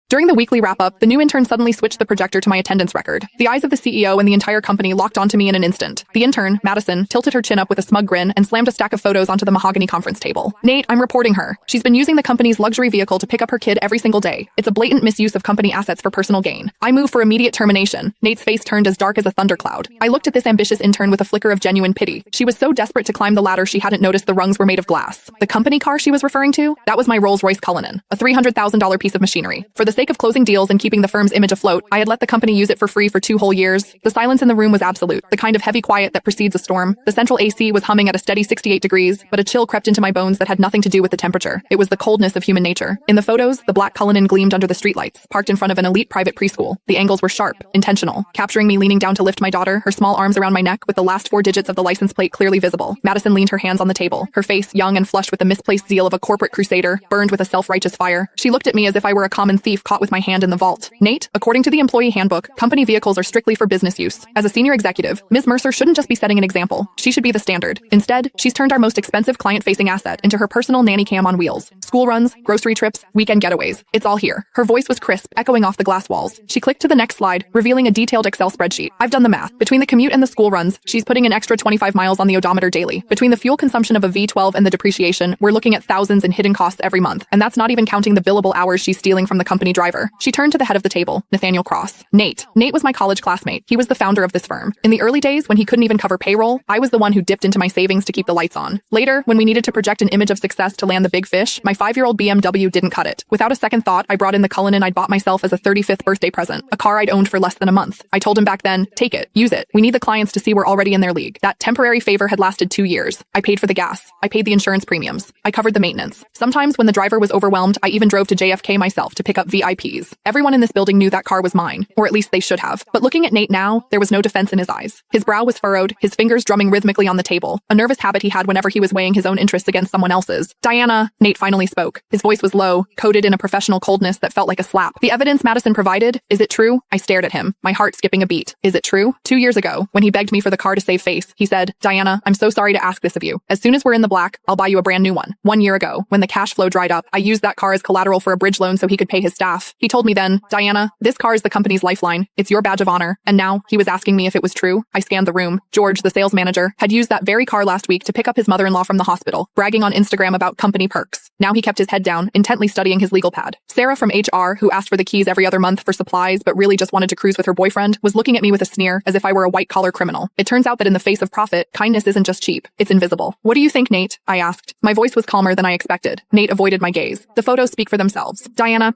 During the weekly wrap-up, the new intern suddenly switched the projector to my attendance record. The eyes of the CEO and the entire company locked onto me in an instant. The intern, Madison, tilted her chin up with a smug grin and slammed a stack of photos onto the mahogany conference table. Nate, I'm reporting her. She's been using the company's luxury vehicle to pick up her kid every single day. It's a blatant misuse of company assets for personal gain. I move for immediate termination. Nate's face turned as dark as a thundercloud. I looked at this ambitious intern with a flicker of genuine pity. She was so desperate to climb the ladder she hadn't noticed the rungs were made of glass. The company car she was referring to? That was my Rolls-Royce Cullinan, a $300,000 piece of machinery. For the sake of closing deals and keeping the firm's image afloat, I had let the company use it for free for 2 whole years. The silence in the room was absolute, the kind of heavy quiet that precedes a storm. The central AC was humming at a steady 68 degrees, but a chill crept into my bones that had nothing to do with the temperature. It was the coldness of human nature. In the photos, the black Cullinan gleamed under the streetlights, parked in front of an elite private preschool. The angles were sharp, intentional, capturing me leaning down to lift my daughter, her small arms around my neck with the last 4 digits of the license plate clearly visible. Madison leaned her hands on the table, her face, young and flushed with the misplaced zeal of a corporate crusader, burned with a self-righteous fire. She looked at me as if I were a common thief caught with my hand in the vault. Nate, according to the employee handbook, company vehicles are strictly for business use. As a senior executive, Ms. Mercer shouldn't just be setting an example. She should be the standard. Instead, she's turned our most expensive client-facing asset into her personal nanny cam on wheels. School runs, grocery trips, weekend getaways. It's all here. Her voice was crisp, echoing off the glass walls. She clicked to the next slide, revealing a detailed Excel spreadsheet. I've done the math. Between the commute and the school runs, she's putting an extra 25 miles on the odometer daily. Between the fuel consumption of a V12 and the depreciation, we're looking at thousands in hidden costs every month. And that's not even counting the billable hours she's stealing from the company driver. She turned to the head of the table, Nathaniel Cross. Nate was my college classmate. He was the founder of this firm. In the early days, when he couldn't even cover payroll, I was the one who dipped into my savings to keep the lights on. Later, when we needed to project an image of success to land the big fish, my 5-year-old BMW didn't cut it. Without a second thought, I brought in the Cullinan I'd bought myself as a 35th birthday present, a car I'd owned for less than a month. I told him back then, take it, use it. We need the clients to see we're already in their league. That temporary favor had lasted 2 years. I paid for the gas. I paid the insurance premiums. I covered the maintenance. Sometimes when the driver was overwhelmed, I even drove to JFK myself to pick up VIPs. Everyone in this building knew that car was mine, or at least they should have. But looking at Nate now, there was no defense in his eyes. His brow was furrowed, his fingers drumming rhythmically on the table, a nervous habit he had whenever he was weighing his own interests against someone else's. Diana, Nate finally spoke. His voice was low, coated in a professional coldness that felt like a slap. The evidence Madison provided, is it true? I stared at him, my heart skipping a beat. Is it true? 2 years ago, when he begged me for the car to save face, he said, Diana, I'm so sorry to ask this of you. As soon as we're in the black, I'll buy you a brand new one. 1 year ago, when the cash flow dried up, I used that car as collateral for a bridge loan so he could pay his staff. He told me then, Diana, this car is the company's lifeline. It's your badge of honor. And now, he was asking me if it was true. I scanned the room. George, the sales manager, had used that very car last week to pick up his mother-in-law from the hospital, bragging on Instagram about company perks. Now he kept his head down, intently studying his legal pad. Sarah from HR, who asked for the keys every other month for supplies but really just wanted to cruise with her boyfriend, was looking at me with a sneer as if I were a white-collar criminal. It turns out that in the face of profit, kindness isn't just cheap, it's invisible. What do you think, Nate? I asked. My voice was calmer than I expected. Nate avoided my gaze. The photos speak for themselves. Diana,